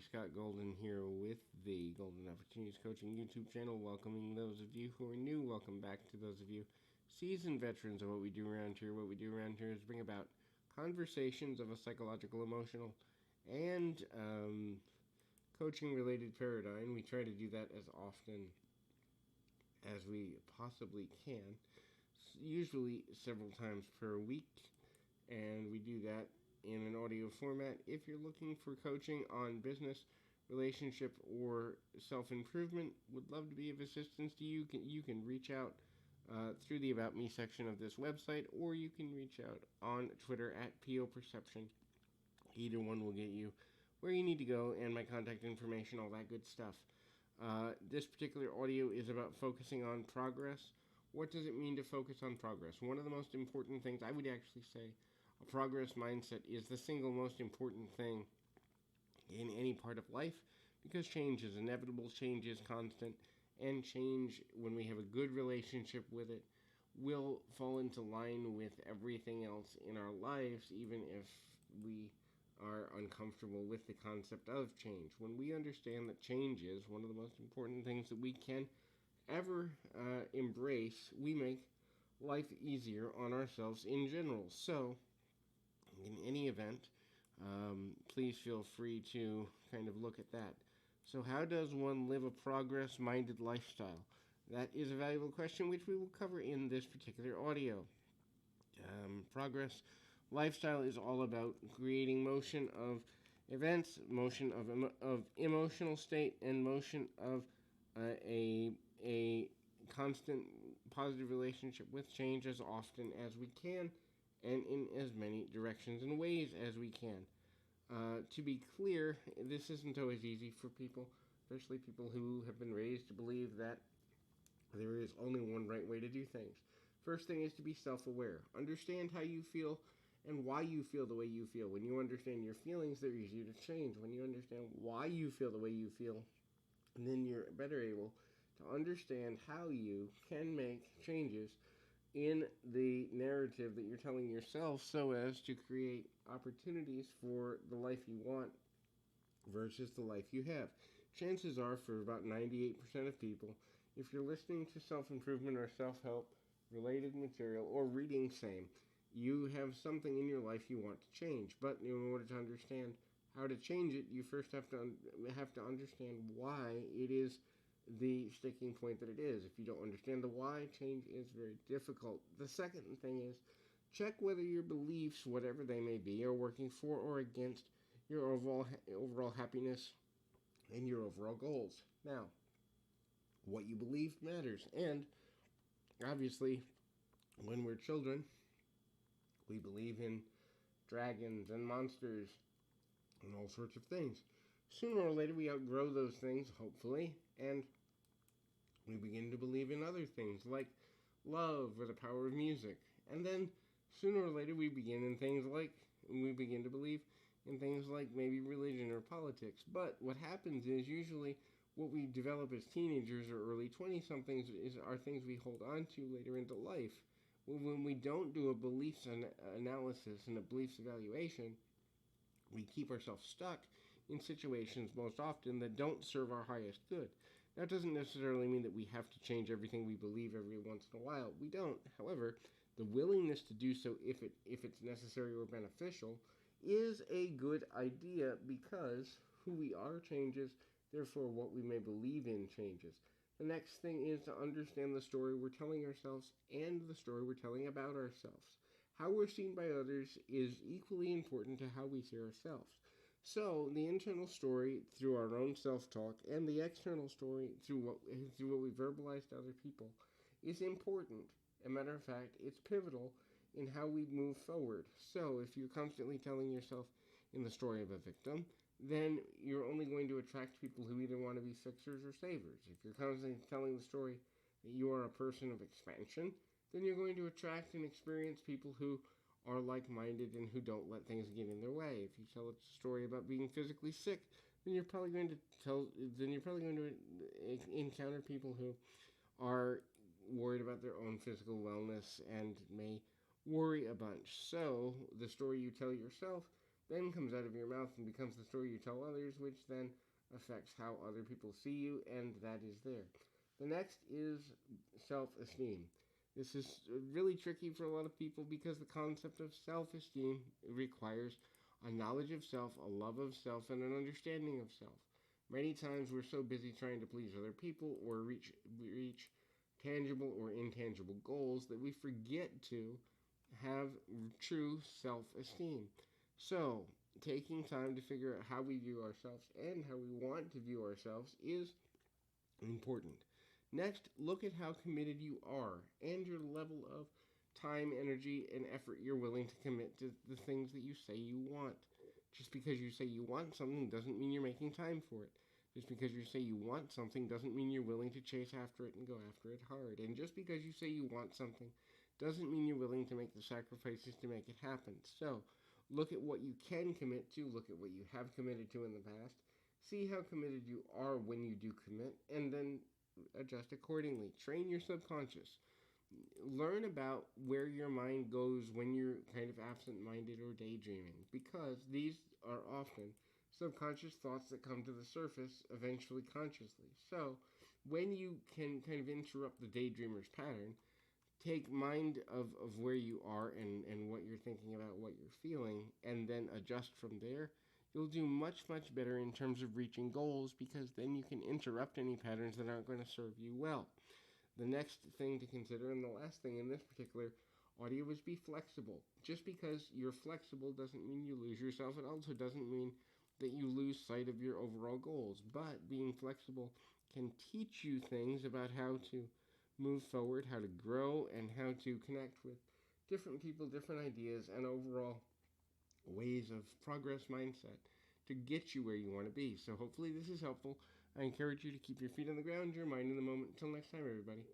Scott Golden here with the Golden Opportunities Coaching YouTube channel, welcoming those of you who are new. Welcome back to those of you seasoned veterans of what we do around here. What we do around here is bring about conversations of a psychological, emotional, and coaching-related paradigm. We try to do that as often as we possibly can, usually several times per week, and we do that in an audio format. If you're looking for coaching on business, relationship, or self-improvement, would love to be of assistance to you. You can reach out through the About Me section of this website, or you can reach out on Twitter at PO Perception. Either one will get you where you need to go, and my contact information, all that good stuff. This particular audio is about focusing on progress. What does it mean to focus on progress? One of the most important things, I would actually say, a progress mindset is the single most important thing in any part of life, because change is inevitable, change is constant, and change, when we have a good relationship with it, will fall into line with everything else in our lives, even if we are uncomfortable with the concept of change. When we understand that change is one of the most important things that we can ever embrace, we make life easier on ourselves in general. So, in any event, please feel free to kind of look at that. So how does one live a progress-minded lifestyle? That is a valuable question which we will cover in this particular audio. Progress lifestyle is all about creating motion of events, motion of emotional state, and motion of a constant positive relationship with change as often as we can, and in as many directions and ways as we can. To be clear, this isn't always easy for people, especially people who have been raised to believe that there is only one right way to do things. First thing is to be self-aware. Understand how you feel and why you feel the way you feel. When you understand your feelings, they're easier to change. When you understand why you feel the way you feel, then you're better able to understand how you can make changes in the narrative that you're telling yourself, so as to create opportunities for the life you want versus the life you have. Chances are, for about 98% of people, if you're listening to self-improvement or self-help related material, or reading same, you have something in your life you want to change. But in order to understand how to change it, you first have to understand why it is the sticking point that it is. If you don't understand the why, change is very difficult. The second thing is, check whether your beliefs, whatever they may be, are working for or against your overall happiness and your overall goals. Now, what you believe matters, and obviously, when we're children, we believe in dragons and monsters and all sorts of things. Sooner or later, we outgrow those things, hopefully, and we begin to believe in other things like love or the power of music. And then sooner or later, we begin to believe in things like maybe religion or politics. But what happens is, usually what we develop as teenagers or early 20-somethings are things we hold on to later into life. When we don't do a beliefs analysis and a beliefs evaluation, we keep ourselves stuck in situations most often that don't serve our highest good. That doesn't necessarily mean that we have to change everything we believe every once in a while. We don't. However, the willingness to do so if it's necessary or beneficial is a good idea, because who we are changes, therefore what we may believe in changes. The next thing is to understand the story we're telling ourselves and the story we're telling about ourselves. How we're seen by others is equally important to how we see ourselves. So, the internal story through our own self-talk and the external story through what we verbalize to other people is important. As a matter of fact, it's pivotal in how we move forward. So, if you're constantly telling yourself in the story of a victim, then you're only going to attract people who either want to be fixers or savers. If you're constantly telling the story that you are a person of expansion, then you're going to attract and experience people who are like-minded and who don't let things get in their way. If you tell a story about being physically sick, then you're probably going to encounter people who are worried about their own physical wellness and may worry a bunch. So the story you tell yourself then comes out of your mouth and becomes the story you tell others, which then affects how other people see you, and that is there. The next is self-esteem. This is really tricky for a lot of people because the concept of self-esteem requires a knowledge of self, a love of self, and an understanding of self. Many times we're so busy trying to please other people or reach tangible or intangible goals that we forget to have true self-esteem. So, taking time to figure out how we view ourselves and how we want to view ourselves is important. Next, look at how committed you are and your level of time, energy, and effort you're willing to commit to the things that you say you want. Just because you say you want something doesn't mean you're making time for it. Just because you say you want something doesn't mean you're willing to chase after it and go after it hard. And just because you say you want something doesn't mean you're willing to make the sacrifices to make it happen. So, look at what you can commit to, look at what you have committed to in the past, see how committed you are when you do commit, and then adjust accordingly. Train your subconscious. Learn about where your mind goes when you're kind of absent-minded or daydreaming, because these are often subconscious thoughts that come to the surface eventually consciously. So, when you can kind of interrupt the daydreamer's pattern, take mind of where you are and what you're thinking about, what you're feeling, and then adjust from there, you'll do much, much better in terms of reaching goals because then you can interrupt any patterns that aren't going to serve you well. The next thing to consider, and the last thing in this particular audio, is be flexible. Just because you're flexible doesn't mean you lose yourself. It also doesn't mean that you lose sight of your overall goals. But being flexible can teach you things about how to move forward, how to grow, and how to connect with different people, different ideas, and overall ways of progress mindset to get you where you want to be. So hopefully this is helpful. I encourage you to keep your feet on the ground, your mind in the moment. Until next time, everybody.